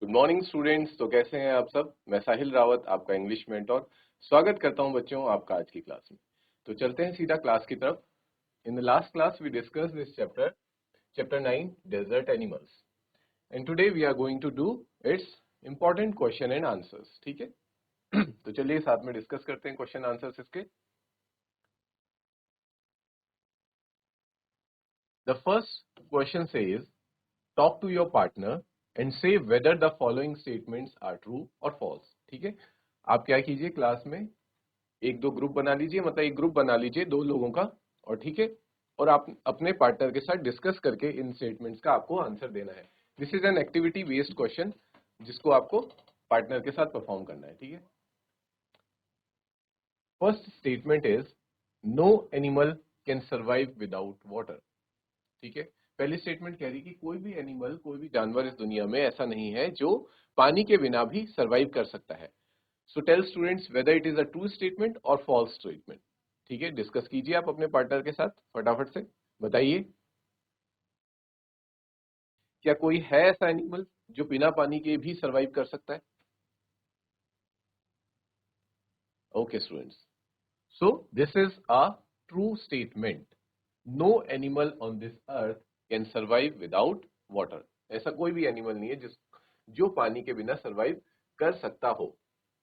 Good morning students. तो कैसे हैं आप सब। मैं साहिल रावत, आपका इंग्लिश मेंटोर, स्वागत करता हूं बच्चों आपका आज की क्लास में। तो चलते हैं सीधा क्लास की तरफ। In the last class we discuss this chapter 9 desert animals, and today we are going to do its important question and answers. ठीक है। तो चलिए साथ में डिस्कस करते हैं क्वेश्चन आंसर्स इसके। The first question says talk to your partner and say whether the following statements are true और फॉल्स। ठीक है। आप क्या कीजिए, क्लास में एक दो ग्रुप बना लीजिए, मतलब एक ग्रुप बना लीजिए दो लोगों का, और ठीक है, और आप अपने पार्टनर के साथ डिस्कस करके इन स्टेटमेंट्स का आपको आंसर देना है। This is an activity based question जिसको आपको पार्टनर के साथ परफॉर्म करना है। ठीक है। First statement is no animal can survive without water. ठीक है। पहली स्टेटमेंट कह रही कि कोई भी एनिमल, कोई भी जानवर इस दुनिया में ऐसा नहीं है जो पानी के बिना भी सर्वाइव कर सकता है। So tell students whether it is a true statement और फॉल्स स्टेटमेंट। ठीक है, डिस्कस कीजिए आप अपने पार्टनर के साथ, फटाफट से बताइए। क्या कोई है ऐसा एनिमल जो बिना पानी के भी सर्वाइव कर सकता है? Okay students, so this is a true statement. No animal on this earth can survive without water. ऐसा कोई भी एनिमल नहीं है जो पानी के बिना सर्वाइव कर सकता हो।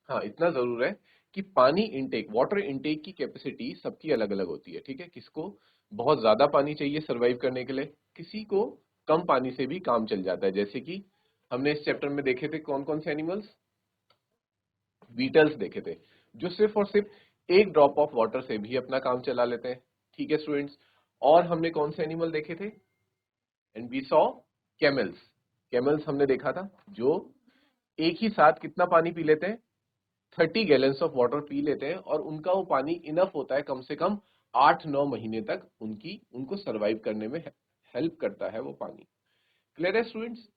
हाँ, इतना जरूर है कि पानी इनटेक, वाटर इनटेक की कैपेसिटी सबकी अलग अलग होती है। ठीक है। किसको बहुत ज्यादा पानी चाहिए सरवाइव करने के लिए, किसी को कम पानी से भी काम चल जाता है। जैसे कि हमने इस चैप्टर में देखे थे कौन कौन से एनिमल्स, बीटल्स देखे थे, जो सिर्फ और सिर्फ एक ड्रॉप ऑफ वाटर से भी अपना काम चला लेते हैं। ठीक है स्टूडेंट्स। और हमने कौन से एनिमल देखे थे? And we saw camels. Camels हमने देखा था जो एक ही साथ कितना पानी पी लेते हैं, 30 गैलन्स ऑफ वाटर पी लेते हैं, और उनका वो पानी इनफ होता है कम से कम 8-9 महीने तक उनको सरवाइव करने में हेल्प करता है वो पानी। क्लियर है स्टूडेंट्स?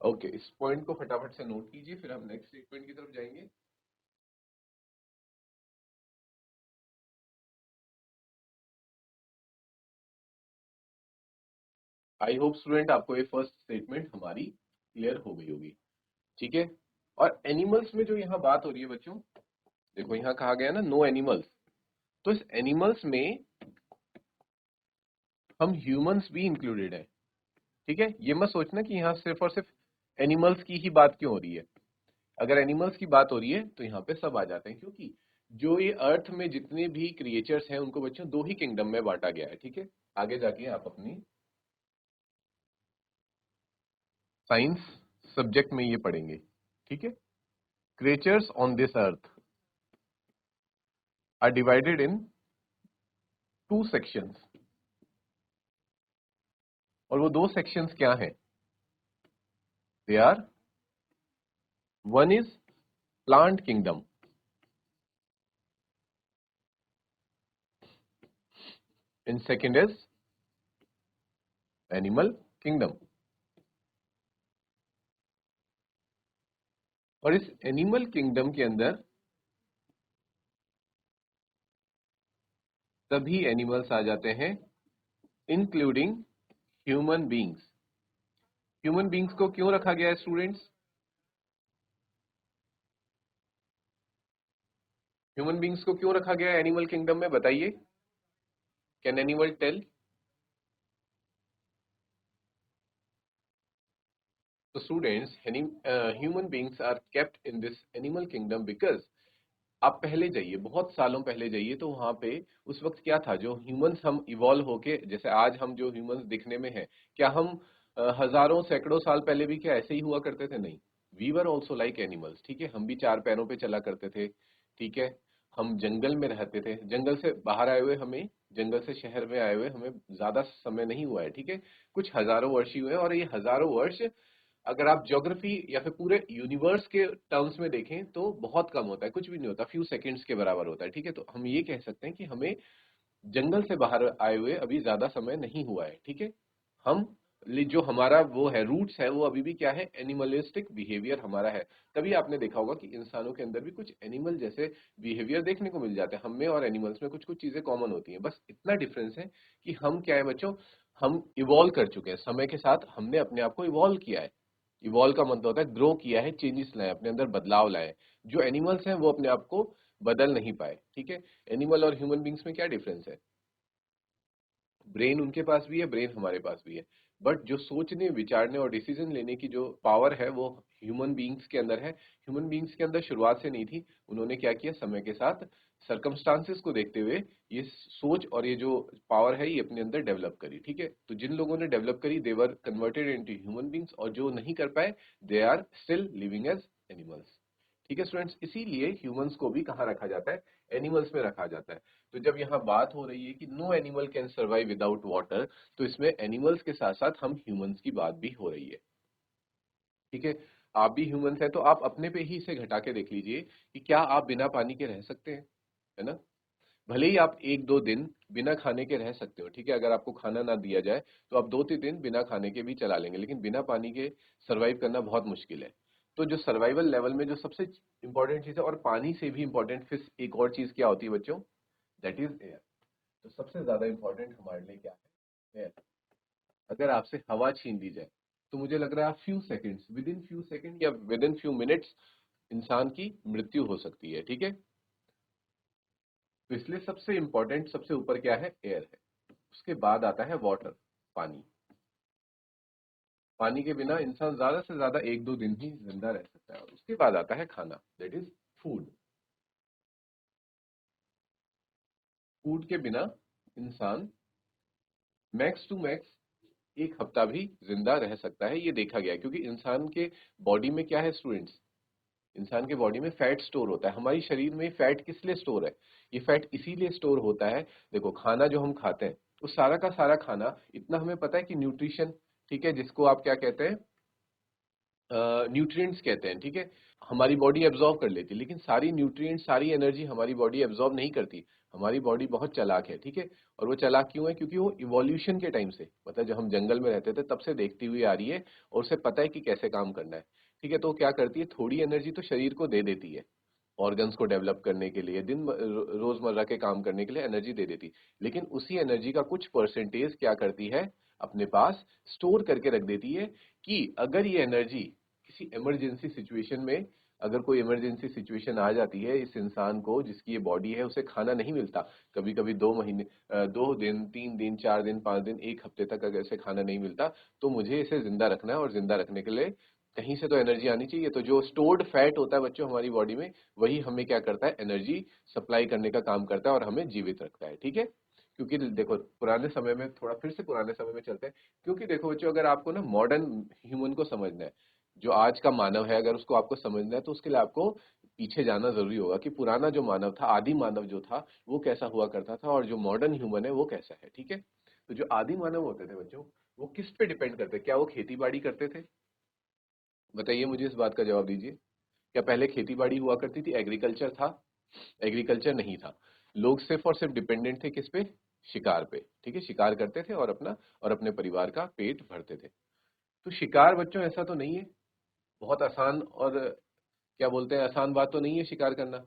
ओके, इस पॉइंट को फटाफट से नोट कीजिए, फिर हम नेक्स्ट स्टेटमेंट की तरफ जाएंगे। आई होप स्टूडेंट आपको ये फर्स्ट स्टेटमेंट हमारी क्लियर हो गई होगी। ठीक है। और एनिमल्स में जो यहाँ बात हो रही है बच्चों, देखो यहाँ कहा गया ना नो एनिमल्स, तो इस एनिमल्स में हम ह्यूमंस भी इंक्लूडेड है। ठीक है। ये मत सोचना कि यहाँ सिर्फ और सिर्फ एनिमल्स की ही बात क्यों हो रही है। अगर एनिमल्स की बात हो रही है तो यहाँ पे सब आ जाते हैं, क्योंकि जो ये अर्थ में जितने भी क्रिएचर्स हैं उनको बच्चों दो ही किंगडम में बांटा गया है। ठीक है। आगे जाके आप अपनी साइंस सब्जेक्ट में ये पढ़ेंगे। ठीक है। Creatures on this earth are divided in 2 sections, और वो 2 सेक्शंस क्या हैं? They are, one is plant kingdom and second is animal kingdom. और इस एनिमल किंगडम के अंदर सभी एनिमल्स आ जाते हैं, including human beings. Human beings को क्यों रखा गया है स्टूडेंट्स? ह्यूमन बींग्स को क्यों रखा गया है एनिमल किंगडम में, बताइए। Can animal tell? तो students, human beings are kept in this animal kingdom because आप पहले जाइए, बहुत सालों पहले जाइए, तो वहां पे उस वक्त क्या था, जो ह्यूमंस हम इवॉल्व होके, जैसे आज हम जो ह्यूमंस दिखने में हैं, क्या हम हजारों सैकड़ों साल पहले भी क्या ऐसे ही हुआ करते थे? नहीं। We were also like animals. ठीक है। हम भी 4 पैरों पे चला करते थे। ठीक है। हम जंगल में रहते थे, जंगल से बाहर आए हुए हमें, जंगल से शहर में आए हुए हमें ज्यादा समय नहीं हुआ है। ठीक है। कुछ हजारों वर्ष ही हुए हैं, और ये हजारों वर्ष अगर आप ज्योग्राफी या फिर पूरे यूनिवर्स के टर्म्स में देखें तो बहुत कम होता है, कुछ भी नहीं होता, फ्यू सेकंड्स के बराबर होता है। ठीक है। तो हम ये कह सकते हैं कि हमें जंगल से बाहर आए हुए अभी ज्यादा समय नहीं हुआ है। ठीक है। हम जो हमारा वो है रूट्स है, वो अभी भी क्या है, एनिमलिस्टिक बिहेवियर हमारा है। तभी आपने देखा होगा कि इंसानों के अंदर भी कुछ एनिमल जैसे बिहेवियर देखने को मिल जाते हैं। हम में और एनिमल्स में कुछ कुछ चीजें कॉमन होती हैं, बस इतना डिफरेंस है कि हम क्या है बच्चों, हम इवॉल्व कर चुके हैं, समय के साथ हमने अपने आप को इवॉल्व किया है। इवॉल्व का मतलब होता है ग्रो किया है, चेंजेस लाए, अपने अंदर बदलाव लाए। जो एनिमल्स हैं वो अपने आप को बदल नहीं पाए, ठीक है। एनिमल और ह्यूमन बींग्स में क्या डिफरेंस है? ब्रेन उनके पास भी है, ब्रेन हमारे पास भी है, बट जो सोचने, विचारने और डिसीजन लेने की जो पावर है वो ह्यूमन बीइंग्स के अंदर है। ह्यूमन बीइंग्स के अंदर शुरुआत से नहीं थी। उन्होंने क्या किया, समय के साथ सरकमस्टांसेस को देखते हुए ये सोच और ये जो पावर है ये अपने अंदर डेवलप करी, ठीक है। तो जिन लोगों ने डेवलप करी they were converted into human beings, और जो नहीं कर पाए they are still living as animals, ठीक है स्टूडेंट्स। इसीलिए ह्यूमंस को भी कहाँ रखा जाता है, एनिमल्स में रखा जाता है। तो जब यहाँ बात हो रही है कि no animal can survive without water, तो इसमें एनिमल्स के साथ साथ हम ह्यूमंस की बात भी हो रही है, ठीक है। आप भी ह्यूमंस हैं तो आप अपने पे ही इसे घटा के देख लीजिए कि क्या आप बिना पानी के रह सकते हैं, है ना। भले ही आप एक दो दिन बिना खाने के रह सकते हो, ठीक है। अगर आपको खाना ना दिया जाए तो आप दो तीन दिन बिना खाने के भी चला लेंगे, लेकिन बिना पानी के सरवाइव करना बहुत मुश्किल है। तो जो सर्वाइवल लेवल में जो सबसे इंपॉर्टेंट चीज है, और पानी से भी इंपॉर्टेंट फिर एक और चीज क्या होती है बच्चों, दैट इज एयर। तो सबसे ज्यादा इंपॉर्टेंट हमारे लिए क्या है, एयर। अगर आपसे हवा छीन ली जाए तो मुझे लग रहा है few seconds, with in few second या विद इन फ्यू मिनट्स इंसान की मृत्यु हो सकती है, ठीक है। तो इसलिए सबसे इंपॉर्टेंट, सबसे ऊपर क्या है, एयर है। उसके बाद आता है वाटर, पानी। पानी के बिना इंसान ज्यादा से ज्यादा एक दो दिन ही जिंदा रह सकता है। और उसके बाद आता है खाना, दैट इज फूड। फूड के बिना इंसान मैक्स टू मैक्स एक हफ्ता भी जिंदा रह सकता है, ये देखा गया है। क्योंकि इंसान के बॉडी में क्या है स्टूडेंट्स, इंसान के बॉडी में फैट स्टोर होता है। हमारी शरीर में फैट किस लिए स्टोर है, ये फैट इसीलिए स्टोर होता है। देखो खाना जो हम खाते हैं, उस सारा का सारा खाना, इतना हमें पता है कि न्यूट्रिशन, ठीक है, जिसको आप क्या कहते हैं, न्यूट्रिएंट्स कहते हैं, ठीक है, हमारी बॉडी एब्जॉर्व कर लेती है। लेकिन सारी न्यूट्रिएंट्स, सारी एनर्जी हमारी बॉडी एब्जॉर्व नहीं करती। हमारी बॉडी बहुत चालाक है, ठीक है। और वो चालाक क्यों है, क्योंकि वो इवोल्यूशन के टाइम से, मतलब जब हम जंगल में रहते थे तब से देखती हुई आ रही है, और उसे पता है कि कैसे काम करना है, ठीक है। तो वो क्या करती है, थोड़ी एनर्जी तो शरीर को दे देती है, ऑर्गन्स को डेवलप करने के लिए, रोजमर्रा के काम करने के लिए एनर्जी दे देती। लेकिन उसी एनर्जी का कुछ परसेंटेज क्या करती है, अपने पास स्टोर करके रख देती है, कि अगर ये एनर्जी किसी इमरजेंसी सिचुएशन में, अगर कोई इमरजेंसी सिचुएशन आ जाती है इस इंसान को, जिसकी ये बॉडी है, उसे खाना नहीं मिलता, कभी कभी 2 महीने, 2 दिन, 3 दिन, 4 दिन, 5 दिन, एक हफ्ते तक अगर इसे खाना नहीं मिलता, तो मुझे इसे जिंदा रखना है। और जिंदा रखने के लिए कहीं से तो एनर्जी आनी चाहिए। तो जो स्टोर्ड फैट होता है बच्चों हमारी बॉडी में, वही हमें क्या करता है, एनर्जी सप्लाई करने का काम करता है और हमें जीवित रखता है, ठीक है। क्योंकि देखो पुराने समय में, थोड़ा फिर से पुराने समय में चलते हैं। क्योंकि देखो बच्चों, अगर आपको ना मॉडर्न ह्यूमन को समझना है, जो आज का मानव है, अगर उसको आपको समझना है, तो उसके लिए आपको पीछे जाना जरूरी होगा कि पुराना जो मानव था, आदि मानव जो था, वो कैसा हुआ करता था, और जो मॉडर्न ह्यूमन है वो कैसा है, ठीक है। तो जो आदि मानव होते थे बच्चों, वो किस पे डिपेंड करते, क्या वो खेती बाड़ी करते थे? बताइए मुझे, इस बात का जवाब दीजिए। क्या पहले खेती बाड़ी हुआ करती थी, एग्रीकल्चर था? एग्रीकल्चर नहीं था। लोग सिर्फ और सिर्फ डिपेंडेंट थे किस पे, शिकार पे, ठीक है। शिकार करते थे और अपना और अपने परिवार का पेट भरते थे। तो शिकार बच्चों ऐसा तो नहीं है, बहुत आसान, और क्या बोलते हैं, आसान बात तो नहीं है शिकार करना,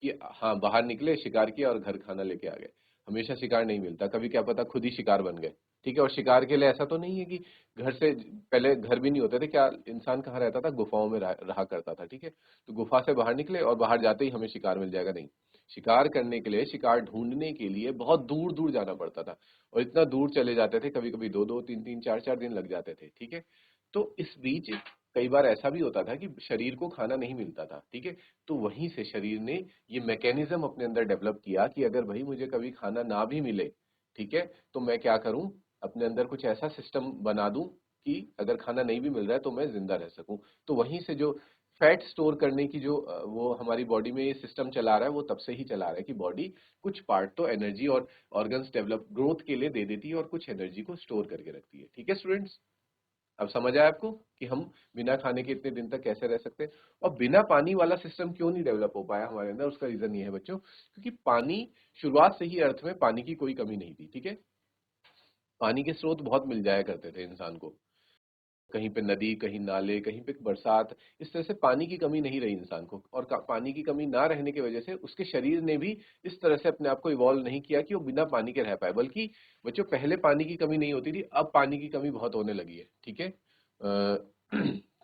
कि हाँ बाहर निकले, शिकार किया और घर खाना लेके आ गए। हमेशा शिकार नहीं मिलता, कभी क्या पता खुद ही शिकार बन गए, ठीक है। और शिकार के लिए ऐसा तो नहीं है कि घर से, पहले घर भी नहीं होते थे, क्या इंसान कहाँ रहता था, गुफाओं में रहा करता था, ठीक है। तो गुफा से बाहर निकले और बाहर जाते ही हमें शिकार मिल जाएगा, नहीं। शिकार करने के लिए, शिकार ढूंढने के लिए बहुत दूर दूर जाना पड़ता था, और इतना दूर चले जाते थे, कभी कभी दो दो तीन तीन चार चार दिन लग जाते थे, ठीक है। तो इस बीच कई बार ऐसा भी होता था कि शरीर को खाना नहीं मिलता था, ठीक है। तो वहीं से शरीर ने ये मैकेनिज्म अपने अंदर डेवलप किया कि अगर भाई मुझे कभी खाना ना भी मिले, ठीक है, तो मैं क्या करूं, अपने अंदर कुछ ऐसा सिस्टम बना दूं कि अगर खाना नहीं भी मिल रहा है तो मैं जिंदा रह सकूं। तो वहीं से जो फैट स्टोर करने की जो वो हमारी बॉडी में ये सिस्टम चला रहा है, वो तब से ही चला रहा है कि बॉडी कुछ पार्ट तो एनर्जी और ऑर्गन्स डेवलप ग्रोथ के लिए दे देती है, और कुछ एनर्जी को स्टोर करके रखती है, ठीक है स्टूडेंट्स। अब समझ आया आपको कि हम बिना खाने के इतने दिन तक कैसे रह सकते हैं? और बिना पानी वाला सिस्टम क्यों नहीं डेवलप हो पाया हमारे अंदर, उसका रीजन ये है बच्चों, क्योंकि पानी, शुरुआत से ही अर्थ में पानी की कोई कमी नहीं थी, ठीक है। पानी के स्रोत बहुत मिल जाया करते थे इंसान को, कहीं पे नदी, कहीं नाले, कहीं पे बरसात, इस तरह से पानी की कमी नहीं रही इंसान को। और पानी की कमी ना रहने की वजह से उसके शरीर ने भी इस तरह से अपने आप को इवॉल्व नहीं किया कि वो बिना पानी के रह पाए। बल्कि बच्चों पहले पानी की कमी नहीं होती थी, अब पानी की कमी बहुत होने लगी है, ठीक है।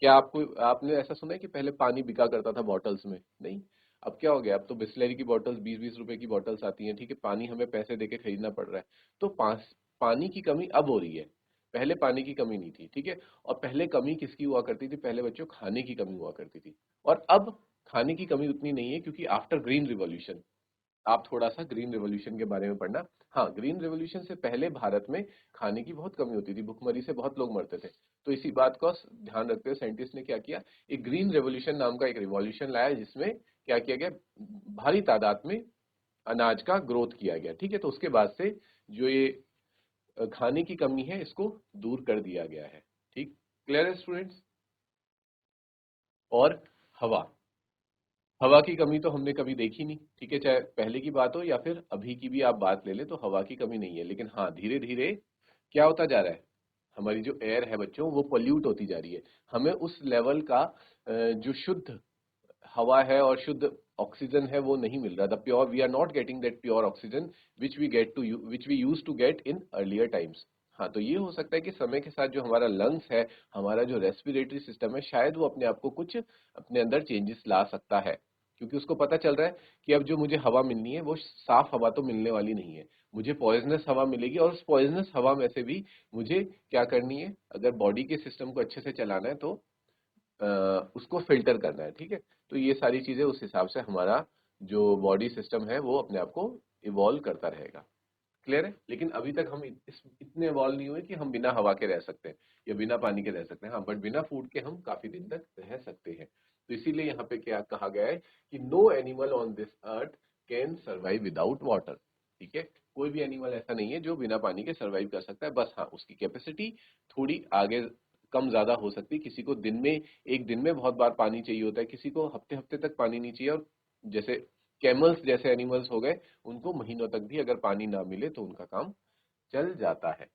क्या आपको आपने ऐसा सुना है कि पहले पानी बिका करता था बॉटल्स में? नहीं। अब क्या हो गया, अब तो बिस्लरी की बॉटल्स 20-20 रुपए की बॉटल्स आती हैं, ठीक है, पानी हमें पैसे देके खरीदना पड़ रहा है। तो पानी की कमी अब हो रही है, पहले पानी की कमी नहीं थी, ठीक है। और पहले कमी किसकी हुआ करती थी? पहले बच्चों खाने की कमी हुआ करती थी। और अब खाने की कमी उतनी नहीं है, क्योंकि आफ्टर ग्रीन रिवॉल्यूशन, आप थोड़ा सा ग्रीन रेवोल्यूशन के बारे में पढ़ना। हाँ, ग्रीन रेवोल्यूशन से पहले भारत में खाने की बहुत कमी होती थी, भुखमरी से बहुत लोग मरते थे। तो इसी बात का ध्यान रखते हुए साइंटिस्ट ने क्या किया, एक ग्रीन रेवोल्यूशन नाम का एक रिवॉल्यूशन लाया, जिसमें क्या किया गया, भारी तादाद में अनाज का ग्रोथ किया गया, ठीक है। तो उसके बाद से जो ये खाने की कमी है, इसको दूर कर दिया गया है। ठीक, क्लियर है स्टूडेंट्स? और हवा, हवा की कमी तो हमने कभी देखी नहीं, ठीक है, चाहे पहले की बात हो या फिर अभी की भी आप बात ले लें, तो हवा की कमी नहीं है। लेकिन हाँ, धीरे धीरे क्या होता जा रहा है, हमारी जो एयर है बच्चों, वो पोल्यूट होती जा रही है। हमें उस लेवल का जो शुद्ध हवा है और शुद्ध ऑक्सीजन है, वो नहीं मिल रहा। The pure, we are not getting that pure oxygen which we use to get in earlier times. हाँ, तो ये हो सकता है कि समय के साथ जो हमारा लंग्स है, हमारा जो रेस्पिरेटरी सिस्टम है, शायद वो अपने आप को कुछ अपने अंदर चेंजेस ला सकता है, क्योंकि उसको पता चल रहा है कि अब जो मुझे हवा मिलनी है, वो साफ हवा तो मिलने वाली नहीं है, मुझे पॉइजनस हवा मिलेगी। और उस पॉइजनस हवा में से भी मुझे क्या करनी है, अगर बॉडी के सिस्टम को अच्छे से चलाना है, तो उसको फिल्टर करना है, ठीक है। तो ये सारी चीजें उस हिसाब से हमारा जो बॉडी सिस्टम है, वो अपने आप को इवॉल्व करता रहेगा। क्लियर है? लेकिन अभी तक हम इतने इवॉल्व नहीं हुए कि हम बिना हवा के रह सकते हैं या बिना पानी के रह सकते हैं। हाँ, बट बिना फूड के हम काफी दिन तक रह सकते हैं। तो इसीलिए यहाँ पे क्या कहा गया है कि no animal on this earth can survive without water. ठीक है, कोई भी एनिमल ऐसा नहीं है जो बिना पानी के सर्वाइव कर सकता है। बस हाँ, उसकी कैपेसिटी थोड़ी आगे कम ज्यादा हो सकती है। किसी को दिन में, एक दिन में बहुत बार पानी चाहिए होता है, किसी को हफ्ते हफ्ते तक पानी नहीं चाहिए। और जैसे कैमल्स जैसे एनिमल्स हो गए, उनको महीनों तक भी अगर पानी ना मिले तो उनका काम चल जाता है।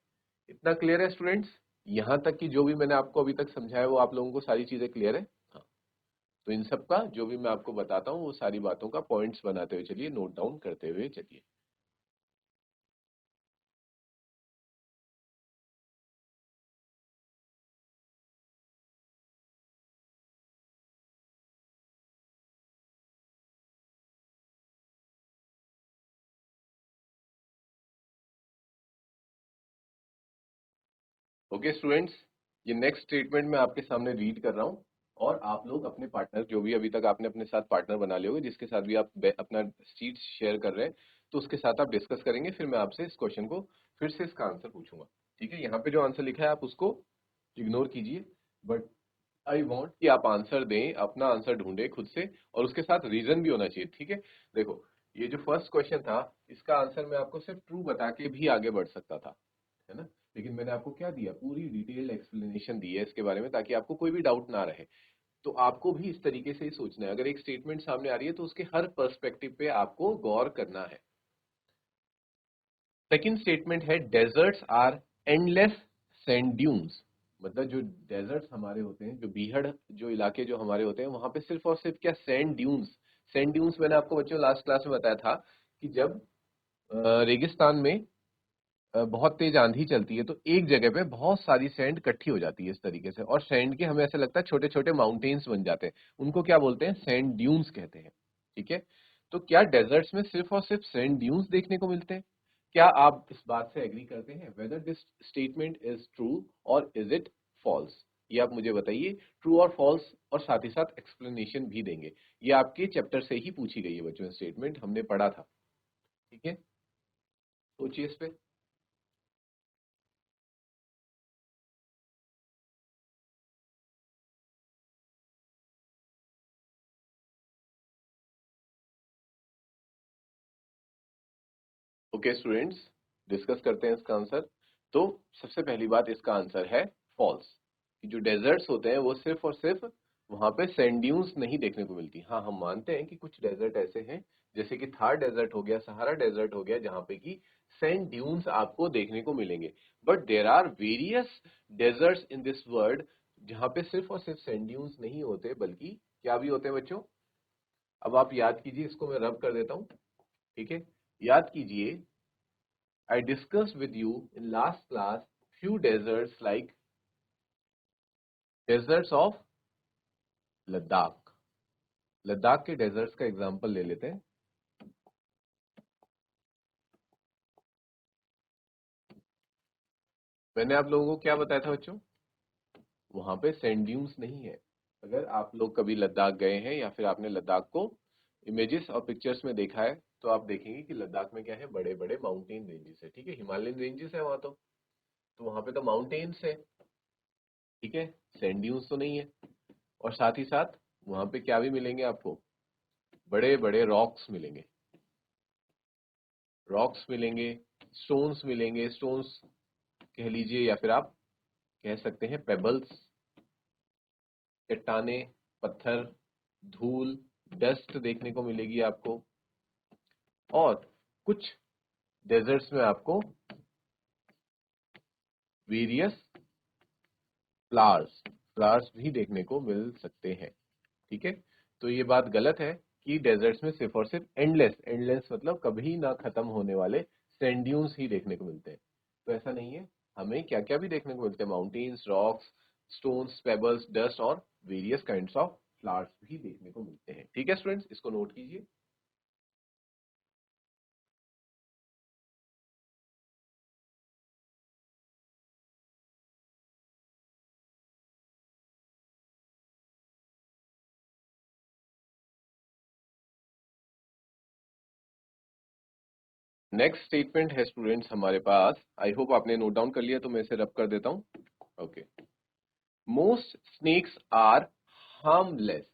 इतना क्लियर है स्टूडेंट्स? यहाँ तक कि जो भी मैंने आपको अभी तक समझाया, वो आप लोगों को सारी चीजें क्लियर है? हाँ, तो इन सब का जो भी मैं आपको बताता हूँ, वो सारी बातों का पॉइंट्स बनाते हुए चलिए, नोट डाउन करते हुए चलिए। ओके स्टूडेंट्स, ये नेक्स्ट स्टेटमेंट मैं आपके सामने रीड कर रहा हूँ, और आप लोग अपने पार्टनर, जो भी अभी तक आपने अपने साथ पार्टनर बना लिए होंगे, जिसके साथ भी आप अपना सीट शेयर कर रहे हैं, तो उसके साथ आप डिस्कस करेंगे। फिर मैं आपसे इस क्वेश्चन को फिर से इसका आंसर पूछूंगा। ठीक है, यहाँ पे जो आंसर लिखा है आप उसको इग्नोर कीजिए, बट आई वॉन्ट कि आप आंसर दें, अपना आंसर ढूंढें खुद से, और उसके साथ रीजन भी होना चाहिए। ठीक है, देखो, ये जो फर्स्ट क्वेश्चन था, इसका आंसर मैं आपको सिर्फ ट्रू बता के भी आगे बढ़ सकता था, है ना। लेकिन मैंने आपको क्या दिया, पूरी डिटेल्ड एक्सप्लेनेशन दी है इसके बारे में, ताकि आपको कोई भी डाउट ना रहे। तो आपको भी इस तरीके से ही सोचना है, अगर एक स्टेटमेंट सामने आ रही है तो उसके हर पर्सपेक्टिव पे आपको गौर करना है। सेकंड स्टेटमेंट है, deserts are endless sand dunes. मतलब जो डेजर्ट्स हमारे होते हैं, जो बीहड़ जो इलाके जो हमारे होते हैं, वहां पे सिर्फ और सिर्फ क्या, सैंड ड्यून्स। सैंड ड्यून्स मैंने आपको बच्चों लास्ट क्लास में बताया था कि जब रेगिस्तान में बहुत तेज आंधी चलती है, तो एक जगह पे बहुत सारी सैंड इकट्ठी हो जाती है इस तरीके से, और सैंड के हमें ऐसा लगता है छोटे छोटे माउंटेन्स बन जाते हैं, उनको क्या बोलते हैं, सैंड ड्यून्स कहते हैं। ठीक है, तो क्या डेजर्ट्स में सिर्फ और सिर्फ सैंड ड्यून्स देखने को मिलते हैं? क्या आप इस बात से एग्री करते हैं? Whether this statement is true और इज इट फॉल्स, ये आप मुझे बताइए, ट्रू और फॉल्स, और साथ ही साथ एक्सप्लेनेशन भी देंगे। ये आपके चैप्टर से ही पूछी गई है बच्चों, स्टेटमेंट हमने पढ़ा था। ठीक है, सोचिए इस पे। ओके स्टूडेंट्स, डिस्कस करते हैं इसका आंसर। तो सबसे पहली बात, इसका आंसर है फॉल्स, कि जो डेजर्ट्स होते हैं वो सिर्फ और सिर्फ वहां पे सैंड ड्यून्स नहीं देखने को मिलती। हाँ, हम मानते हैं कि कुछ डेजर्ट ऐसे हैं, जैसे कि थार डेजर्ट हो गया, सहारा डेजर्ट हो गया, जहां पे कि सैंड ड्यून्स आपको देखने को मिलेंगे। But there are various deserts in this world, जहां पे सिर्फ और सिर्फ सैंड ड्यून्स नहीं होते, बल्कि क्या भी होते हैं बच्चों? अब आप याद कीजिए, इसको मैं रब कर देता हूँ। ठीक है, याद कीजिए, I discussed with you in last class few deserts like deserts of Ladakh, Ladakh के डेजर्ट्स का एग्जांपल ले लेते हैं। मैंने आप लोगों को क्या बताया था बच्चों, वहां पे सैंड ड्यून्स नहीं है। अगर आप लोग कभी लद्दाख गए हैं या फिर आपने लद्दाख को इमेजेस और पिक्चर्स में देखा है तो आप देखेंगे कि लद्दाख में क्या है, बड़े बड़े माउंटेन रेंजेस है, ठीक है, हिमालयन रेंजेस है वहां तो वहां पे तो माउंटेन्स है, ठीक है, सैंड ड्यून्स तो नहीं है। और साथ ही साथ वहां पे क्या भी मिलेंगे आपको, बड़े बड़े रॉक्स मिलेंगे, रॉक्स मिलेंगे, स्टोन्स मिलेंगे, स्टोन्स कह लीजिए या फिर आप कह सकते हैं पेबल्स, चट्टाने, पत्थर, धूल, डस्ट देखने को मिलेगी आपको। और कुछ डेजर्ट्स में आपको वेरियस फ्लावर्स फ्लावर्स भी देखने को मिल सकते हैं, ठीक है। तो ये बात गलत है कि डेजर्ट्स में सिर्फ और सिर्फ एंडलेस एंडलेस मतलब कभी ना खत्म होने वाले सैंड ड्यून्स ही देखने को मिलते हैं। तो ऐसा नहीं है, हमें क्या क्या भी देखने को मिलते हैं, mountains, rocks, stones, pebbles, dust और वेरियस काइंड्स ऑफ फ्लावर्स भी देखने को मिलते हैं, ठीक है स्टूडेंट्स, इसको नोट कीजिए। नेक्स्ट स्टेटमेंट है स्टूडेंट्स हमारे पास, आई होप आपने नोट डाउन कर लिया, तो मैं इसे रब कर देता हूं। Okay, most snakes are harmless,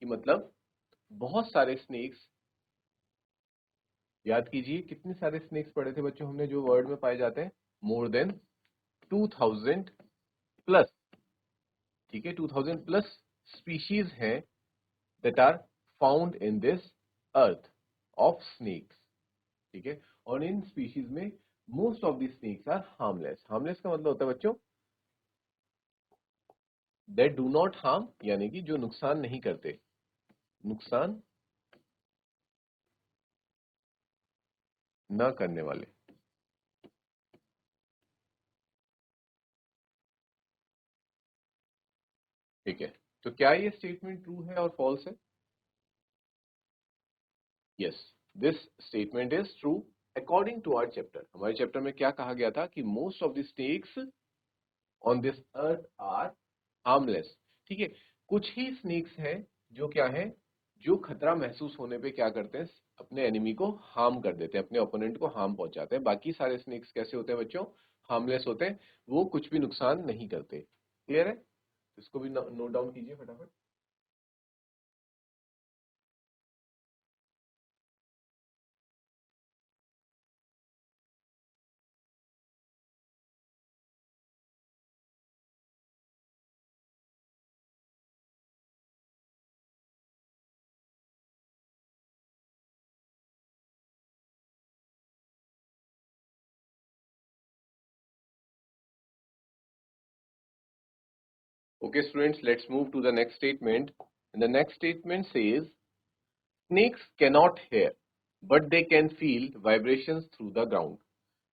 कि मतलब बहुत सारे स्नेक्स, याद कीजिए कितने सारे स्नेक्स पढ़े थे बच्चों हमने जो वर्ल्ड में पाए जाते हैं, मोर देन 2000 प्लस, ठीक है, 2000 प्लस स्पीशीज हैं that are found in this earth of snakes, ठीक है। और इन स्पीशीज में most of the snakes are harmless. Harmless का मतलब होता है बच्चों दैट डू नॉट हार्म, यानी कि जो नुकसान नहीं करते, नुकसान न करने वाले, ठीक है। तो क्या ये स्टेटमेंट ट्रू है और फॉल्स है? Yes, this statement is true according to our chapter. हमारे चैप्टर में क्या कहा गया था कि most of the snakes on this earth are harmless, ठीक है। कुछ ही स्नेक्स हैं जो क्या है, जो खतरा महसूस होने पे क्या करते हैं, अपने एनिमी को हार्म कर देते हैं, अपने ओपोनेंट को हार्म पहुंचाते हैं। बाकी सारे स्नेक्स कैसे होते हैं बच्चों, हार्मलेस होते हैं, वो कुछ भी नुकसान नहीं करते। क्लियर है? इसको भी नोट डाउन कीजिए फटाफट। Okay, students, let's move to the next statement. And the next statement says, snakes cannot hear, but they can feel vibrations through the ground.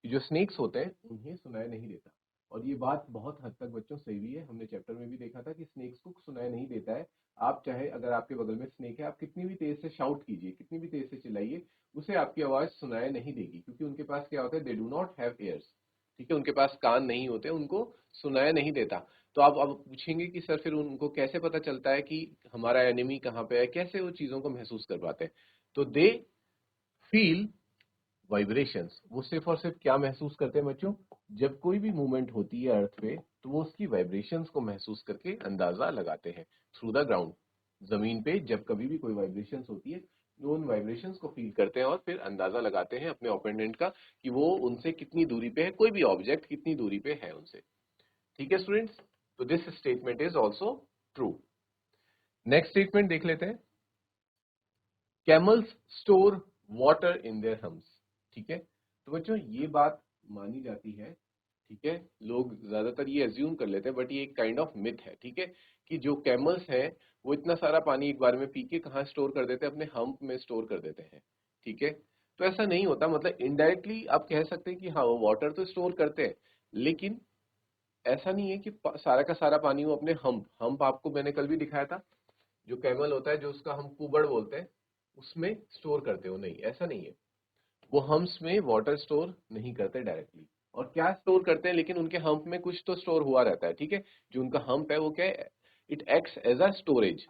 जो स्नेक्स होते हैं उन्हें सुनाई नहीं देता, और ये बात बहुत हद तक बच्चों सही भी है। हमने चैप्टर में भी देखा था कि स्नेक्स को सुनाई नहीं देता है। आप चाहे अगर आपके बगल में स्नेक है, आप कितनी भी तेज से शाउट कीजिए, कितनी भी तेज से चिल्लाइए, उसे आपकी आवाज सुनाई नहीं देगी, क्योंकि उनके पास क्या होता है, they do not have ears, ठीक है, उनके पास कान नहीं होते, उनको सुनाई नहीं देता। तो आप अब पूछेंगे कि सर फिर उनको कैसे पता चलता है कि हमारा एनिमी कहाँ पे है, कैसे वो चीजों को महसूस कर पाते हैं? तो दे फील वाइब्रेशंस, वो सिर्फ और सिर्फ क्या महसूस करते हैं बच्चों, जब कोई भी मूवमेंट होती है अर्थ पे तो वो उसकी वाइब्रेशंस को महसूस करके अंदाजा लगाते हैं थ्रू द ग्राउंड। जमीन पे जब कभी भी कोई वाइब्रेशंस होती है तो उन वाइब्रेशंस को फील करते हैं और फिर अंदाजा लगाते हैं अपने ओपोनेंट का कि वो उनसे कितनी दूरी पे है, कोई भी ऑब्जेक्ट कितनी दूरी पे है उनसे, ठीक है स्टूडेंट्स। तो this statement is also true. Next statement देख लेते हैं, camels store water in their humps, ठीक है। तो बच्चों ये बात मानी जाती है, ठीक है, लोग ज्यादातर ये एज्यूम कर लेते हैं, बट ये एक काइंड ऑफ मिथ है, ठीक है, कि जो कैमल्स हैं वो इतना सारा पानी एक बार में पी के कहाँ स्टोर कर देते हैं, अपने हम्प में स्टोर कर देते हैं, ठीक है। तो ऐसा नहीं होता, मतलब इनडायरेक्टली आप कह सकते हैं कि हाँ वो वाटर तो स्टोर करते हैं, लेकिन ऐसा नहीं है कि सारा का सारा पानी वो अपने हम्प आपको मैंने कल भी दिखाया था, जो कैमल होता है, जो उसका हम कुबड़ बोलते हैं, उसमें स्टोर करते हो, नहीं, ऐसा नहीं है। वो हम्प्स में वाटर स्टोर नहीं करते डायरेक्टली। और क्या स्टोर करते हैं, लेकिन उनके हम्प में कुछ तो स्टोर हुआ रहता है, ठीक है। जो उनका हम्प है वो क्या है, it acts as a storage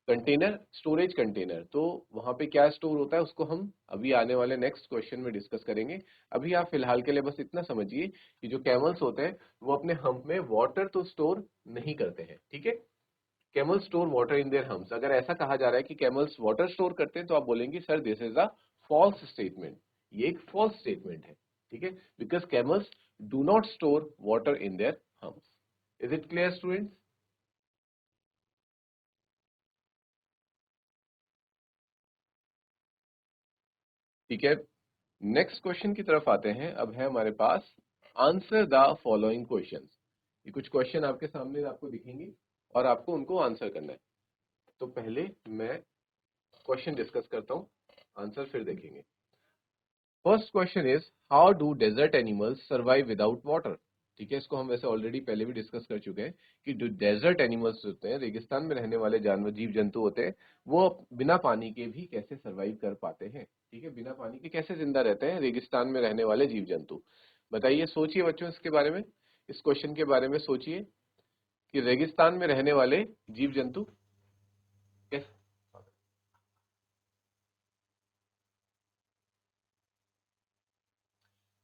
container, storage container. तो वहां पे क्या स्टोर होता है उसको हम अभी आने वाले नेक्स्ट क्वेश्चन में डिस्कस करेंगे। अभी आप फिलहाल के लिए बस इतना समझिए कि जो कैमल्स होते हैं वो अपने हम्प में वाटर तो स्टोर नहीं करते हैं, ठीक है। Camel store water in their humps. अगर ऐसा कहा जा रहा है कि कैमल्स वाटर स्टोर करते हैं तो आप बोलेंगे sir this is a false statement, ये एक फॉल्स स्टेटमेंट है, ठीक है, because camels do not store water in their humps. Is it clear students? ठीक है, नेक्स्ट क्वेश्चन की तरफ आते हैं। अब है हमारे पास आंसर द फॉलोइंग क्वेश्चंस। ये कुछ क्वेश्चन आपके सामने आपको दिखेंगे और आपको उनको आंसर करना है। तो पहले मैं क्वेश्चन डिस्कस करता हूं, आंसर फिर देखेंगे। First question is how do desert animals survive without water. ठीक है, इसको हम वैसे ऑलरेडी पहले भी डिस्कस कर चुके हैं कि जो डेजर्ट एनिमल्स होते हैं, रेगिस्तान में रहने वाले जानवर, जीव जंतु होते हैं, वो बिना पानी के भी कैसे सर्वाइव कर पाते हैं। ठीक है, बिना पानी के कैसे जिंदा रहते हैं रेगिस्तान में रहने वाले जीव जंतु। बताइए, सोचिए बच्चों इसके बारे में, इस क्वेश्चन के बारे में सोचिए कि रेगिस्तान में रहने वाले जीव जंतु कैसे।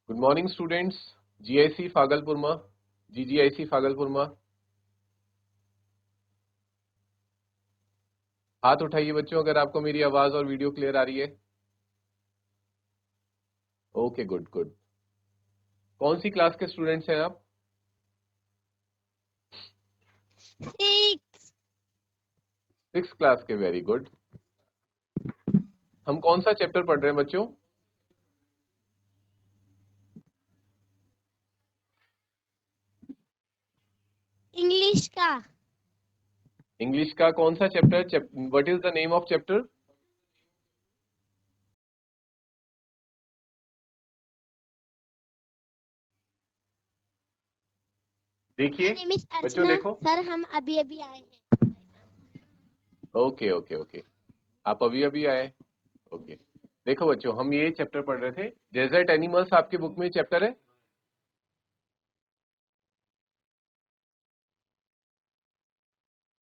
गुड मॉर्निंग स्टूडेंट्स, जीआईसी फागलपुरमा, जीजीआईसी फागलपुरमा, हाथ उठाइए बच्चों अगर आपको मेरी आवाज और वीडियो क्लियर आ रही है। Okay, good good. कौन सी क्लास के स्टूडेंट्स हैं आप? 6th क्लास के, वेरी गुड। हम कौन सा चैप्टर पढ़ रहे हैं बच्चों? इंग्लिश का। इंग्लिश का कौन सा chapter? What is the name of chapter? देखिए नेम इज बच्चों, अर्चना देखो। सर, हम अभी अभी आए हैं। ओके ओके ओके, आप अभी अभी आए। ओके, देखो बच्चों, हम ये चैप्टर पढ़ रहे थे, डेजर्ट एनिमल्स। आपकी बुक में चैप्टर है।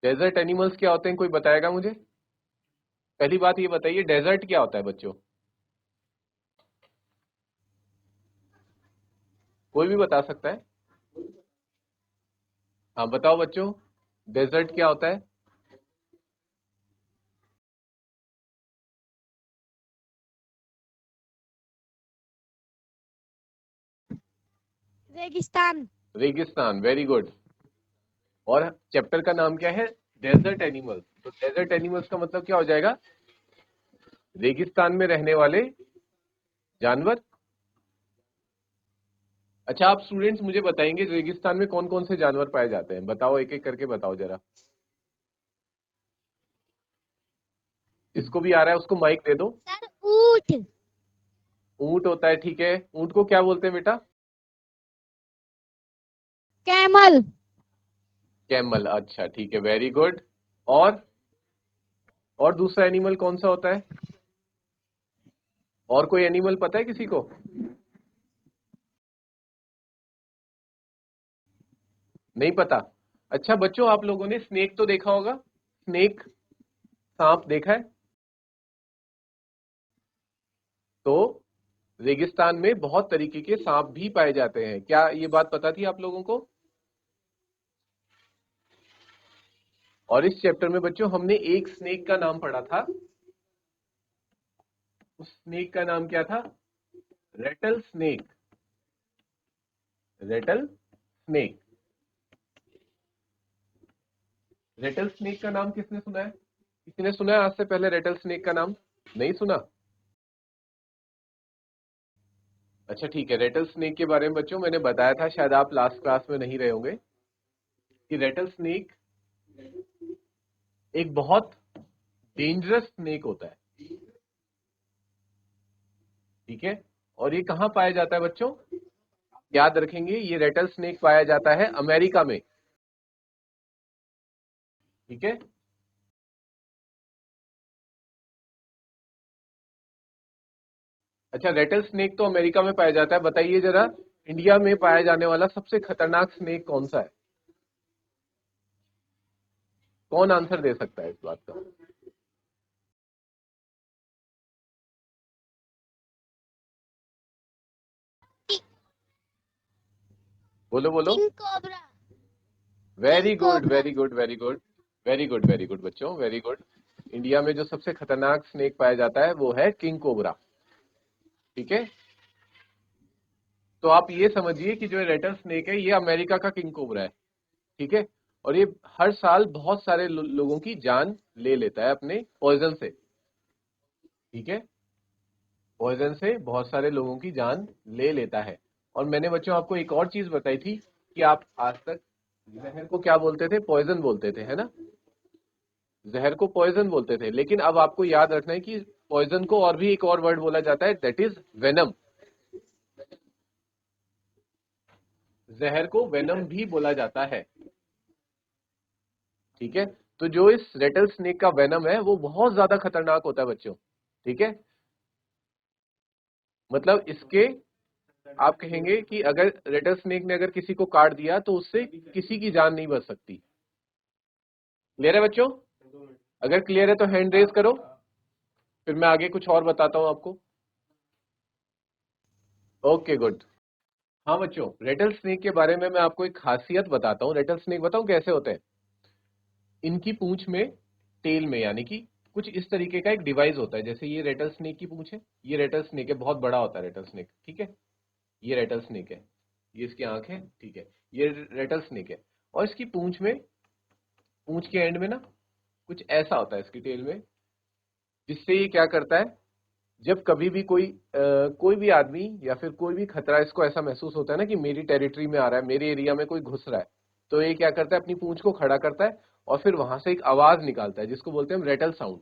डेजर्ट एनिमल्स क्या होते हैं, कोई बताएगा मुझे? पहली बात ये बताइए, डेजर्ट क्या होता है बच्चों? कोई भी बता सकता है? हाँ बताओ बच्चों, डेजर्ट क्या होता है? रेगिस्तान। रेगिस्तान, वेरी गुड। और चैप्टर का नाम क्या है? Desert animals. तो डेजर्ट एनिमल्स का मतलब क्या हो जाएगा? रेगिस्तान में रहने वाले जानवर। अच्छा, आप स्टूडेंट्स मुझे बताएंगे रेगिस्तान में कौन कौन से जानवर पाए जाते हैं? बताओ, एक एक करके बताओ जरा। इसको भी आ रहा है उसको माइक दे दो। सर ऊंट। ऊंट होता है, ठीक है। ऊंट को क्या बोलते हैं बेटा? कैमल। कैमल, अच्छा ठीक है, वेरी गुड। और दूसरा एनिमल कौन सा होता है? और कोई एनिमल पता है किसी को? नहीं पता? अच्छा बच्चों, आप लोगों ने स्नेक तो देखा होगा, स्नेक, सांप देखा है? तो रेगिस्तान में बहुत तरीके के सांप भी पाए जाते हैं, क्या ये बात पता थी आप लोगों को? और इस चैप्टर में बच्चों हमने एक स्नेक का नाम पढ़ा था। उस स्नेक का नाम क्या था? Ratle snake. Ratle snake. Ratle snake का नाम किसने सुना है? किसी ने सुना है आज से पहले रेटल स्नेक का नाम? नहीं सुना? अच्छा ठीक है, रेटल स्नेक के बारे में बच्चों मैंने बताया था, शायद आप लास्ट क्लास में नहीं रहे होंगे, कि रेटल स्नेक एक बहुत डेंजरस स्नेक होता है, ठीक है। और ये कहां पाया जाता है बच्चों? याद रखेंगे ये रेटल स्नेक पाया जाता है अमेरिका में, ठीक है। अच्छा, रेटल स्नेक तो अमेरिका में पाया जाता है, बताइए जरा इंडिया में पाया जाने वाला सबसे खतरनाक स्नेक कौन सा है? कौन आंसर दे सकता है इस बात का? बोलो बोलो। King cobra. Very king good cobra. Very good very good very good very good बच्चों, वेरी गुड। इंडिया में जो सबसे खतरनाक स्नेक पाया जाता है वो है किंग कोबरा, ठीक है। तो आप ये समझिए कि जो रेटल स्नेक है ये अमेरिका का किंग कोबरा है, ठीक है। और ये हर साल बहुत सारे लोगों की जान ले लेता है अपने पॉइजन से, ठीक है। पॉइजन से बहुत सारे लोगों की जान ले लेता है। और मैंने बच्चों आपको एक और चीज बताई थी कि आप आज तक जहर को क्या बोलते थे? पॉइजन बोलते थे, है ना। जहर को पॉइजन बोलते थे, लेकिन अब आपको याद रखना है कि पॉइजन को और भी एक और वर्ड बोला जाता है, दैट इज वेनम। जहर को वेनम भी बोला जाता है, ठीक है। तो जो इस रेटल स्नेक का वेनम है वो बहुत ज्यादा खतरनाक होता है बच्चों, ठीक है। मतलब इसके, आप कहेंगे कि अगर रेटल स्नेक ने अगर किसी को काट दिया तो उससे किसी की जान नहीं बच सकती। क्लियर है बच्चों? अगर क्लियर है तो हैंड रेज करो, फिर मैं आगे कुछ और बताता हूं आपको। Okay good. हाँ बच्चों, रेटल स्नेक के बारे में मैं आपको एक खासियत बताता हूँ। रेटल स्नेक बताऊं कैसे होते हैं? इनकी पूंछ में, टेल में, यानी कि कुछ इस तरीके का एक डिवाइस होता है। जैसे ये रेटल स्नेक की पूंछ है, ये रेटल स्नेक है, बहुत बड़ा होता है रेटल स्नेक, ठीक है। ये रेटल स्नेक है, ये इसकी आंख है, ठीक है। ये रेटल स्नेक है, और इसकी पूंछ में, पूंछ के एंड में ना कुछ ऐसा होता है इसकी टेल में, जिससे ये क्या करता है, जब कभी भी कोई भी आदमी या फिर कोई भी खतरा इसको ऐसा महसूस होता है ना कि मेरी टेरिटरी में आ रहा है, मेरे एरिया में कोई घुस रहा है, तो ये क्या करता है, अपनी पूंछ को खड़ा करता है और फिर वहां से एक आवाज निकालता है जिसको बोलते हैं हम रेटल साउंड।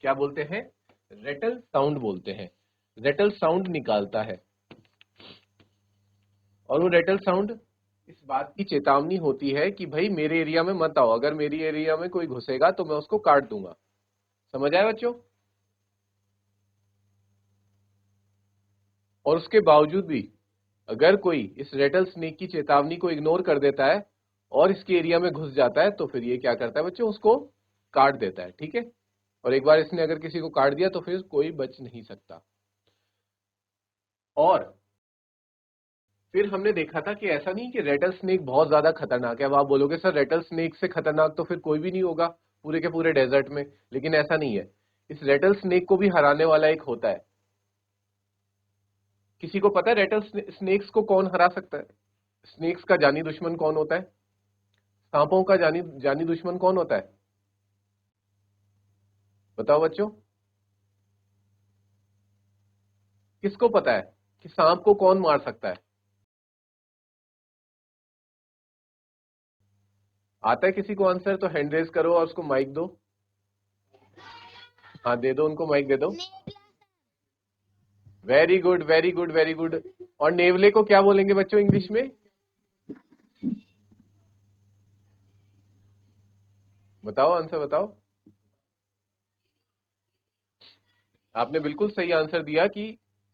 क्या बोलते हैं? रेटल साउंड बोलते हैं। रेटल साउंड निकालता है, और वो रेटल साउंड इस बात की चेतावनी होती है कि भाई मेरे एरिया में मत आओ, अगर मेरी एरिया में कोई घुसेगा तो मैं उसको काट दूंगा। समझ आया बच्चों? और उसके बावजूद भी अगर कोई इस रेटल स्नेक की चेतावनी को इग्नोर कर देता है और इसके एरिया में घुस जाता है, तो फिर ये क्या करता है बच्चों, उसको काट देता है, ठीक है। और एक बार इसने अगर किसी को काट दिया तो फिर कोई बच नहीं सकता। और फिर हमने देखा था कि ऐसा नहीं कि रेटल स्नेक बहुत ज्यादा खतरनाक है। अब आप बोलोगे सर रेटल स्नेक से खतरनाक तो फिर कोई भी नहीं होगा पूरे के पूरे डेजर्ट में, लेकिन ऐसा नहीं है। इस रेटल स्नेक को भी हराने वाला एक होता है। किसी को पता है रेटल स्नेक्स को कौन हरा सकता है? स्नेक्स का जानी दुश्मन कौन होता है? सांपों का जानी जानी दुश्मन कौन होता है? बताओ बच्चों, किसको पता है कि सांप को कौन मार सकता है? आता है किसी को आंसर? तो हैंड रेज करो और उसको माइक दो। हाँ दे दो, उनको माइक दे दो। नेवला। Very good very good very good. और नेवले को क्या बोलेंगे बच्चों इंग्लिश में? बताओ, आंसर बताओ। आपने बिल्कुल सही आंसर दिया कि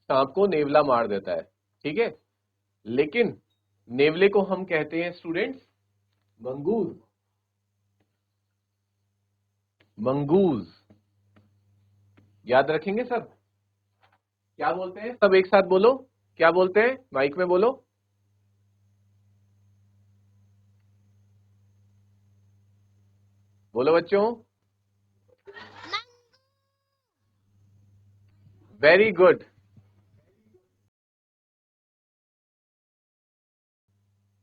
सांप को नेवला मार देता है, ठीक है। लेकिन नेवले को हम कहते हैं स्टूडेंट्स मंगूज। मंगूज, याद रखेंगे सब। क्या बोलते हैं सब एक साथ बोलो, क्या बोलते हैं? माइक में बोलो। बोलो बच्चों। Very good,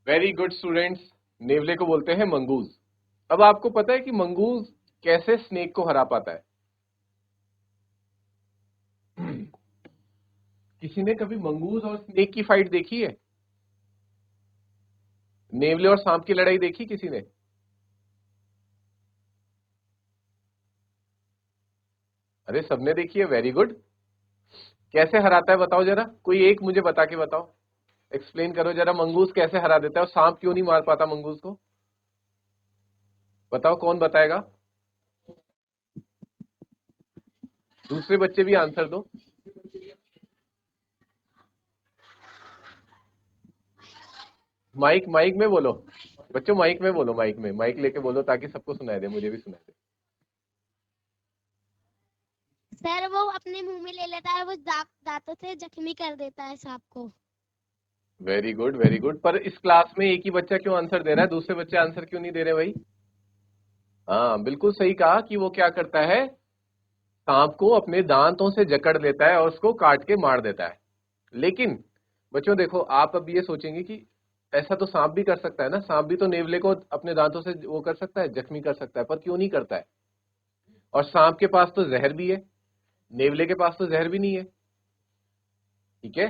very good students. नेवले को बोलते हैं मंगूज। अब आपको पता है कि मंगूज कैसे स्नेक को हरा पाता है? किसी ने कभी मंगूज और स्नेक की फाइट देखी है? नेवले और सांप की लड़ाई देखी किसी ने? अरे सबने देखी है, वेरी गुड। कैसे हराता है बताओ जरा, कोई एक मुझे बता के बताओ। एक्सप्लेन करो जरा, मंगूस कैसे हरा देता है और सांप क्यों नहीं मार पाता मंगूस को? बताओ, कौन बताएगा? दूसरे बच्चे भी आंसर दो। माइक माइक में बोलो बच्चों, माइक में बोलो, माइक में, माइक लेके बोलो ताकि सबको सुनाई दे, मुझे भी सुनाई दे। सर वो अपने मुंह में ले लेता है, वो दांतों से जख्मी कर देता है सांप को। Very good very good. पर इस क्लास में एक ही बच्चा क्यों आंसर दे रहा है, दूसरे बच्चे आंसर क्यों नहीं दे रहे भाई? हाँ बिल्कुल सही कहा कि वो क्या करता है, सांप को अपने दांतों से जकड़ लेता है और उसको काट के मार देता है। लेकिन बच्चों देखो, आप अब ये सोचेंगे कि ऐसा तो सांप भी कर सकता है ना, सांप भी तो नेवले को अपने दांतों से वो कर सकता है, जख्मी कर सकता है, पर क्यों नहीं करता है? और सांप के पास तो जहर भी है, नेवले के पास तो जहर भी नहीं है। ठीक है,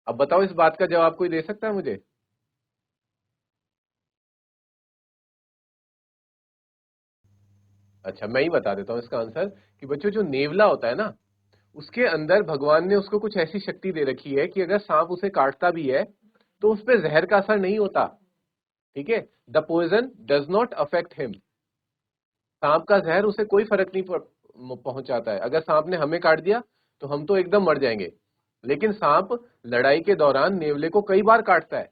अब बताओ इस बात का जवाब कोई दे सकता है मुझे? अच्छा, मैं ही बता देता हूं इसका आंसर कि बच्चों जो नेवला होता है ना, उसके अंदर भगवान ने उसको कुछ ऐसी शक्ति दे रखी है कि अगर सांप उसे काटता भी है तो उस पर जहर का असर नहीं होता। ठीक है, the poison does not affect him. सांप का जहर उसे कोई फर्क नहीं पहुंचाता है। अगर सांप ने हमें काट दिया तो हम तो एकदम मर जाएंगे, लेकिन सांप लड़ाई के दौरान नेवले को कई बार काटता है,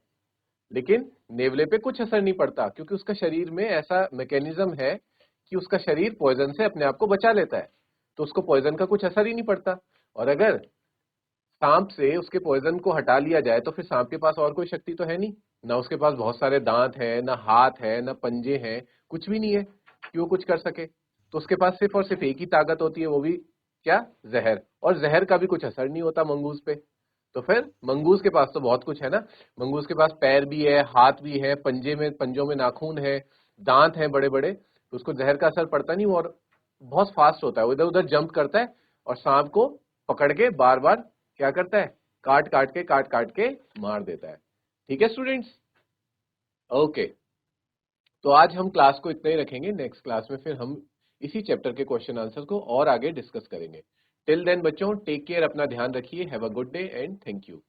लेकिन नेवले पे कुछ असर नहीं पड़ता क्योंकि उसका शरीर में ऐसा मैकेनिज्म है कि उसका शरीर पॉइजन से अपने आप को बचा लेता है, तो उसको पॉइजन का कुछ असर ही नहीं पड़ता। और अगर सांप से उसके पॉइजन को हटा लिया जाए तो फिर सांप के पास और कोई शक्ति तो है नहीं, ना उसके पास बहुत सारे दांत है, ना हाथ है, ना पंजे हैं, कुछ भी नहीं है कि वो कुछ कर सके। तो उसके पास सिर्फ और सिर्फ एक ही ताकत होती है, वो भी क्या? जहर। और जहर का भी कुछ असर नहीं होता मंगूस पे। तो फिर मंगूस के पास तो बहुत कुछ है ना, मंगूस के पास पैर भी है, हाथ भी है, पंजों में नाखून है, दांत हैं बड़े बड़े, तो उसको जहर का असर पड़ता नहीं। और बहुत फास्ट होता है, इधर उधर जंप करता है और सांप को पकड़ के बार बार क्या करता है, काट काट के मार देता है। ठीक है स्टूडेंट्स, ओके। तो आज हम क्लास को इतना ही रखेंगे, नेक्स्ट क्लास में फिर हम इसी चैप्टर के क्वेश्चन आंसर को और आगे डिस्कस करेंगे। टिल देन बच्चों, टेक केयर, अपना ध्यान रखिए, have a good day and thank you.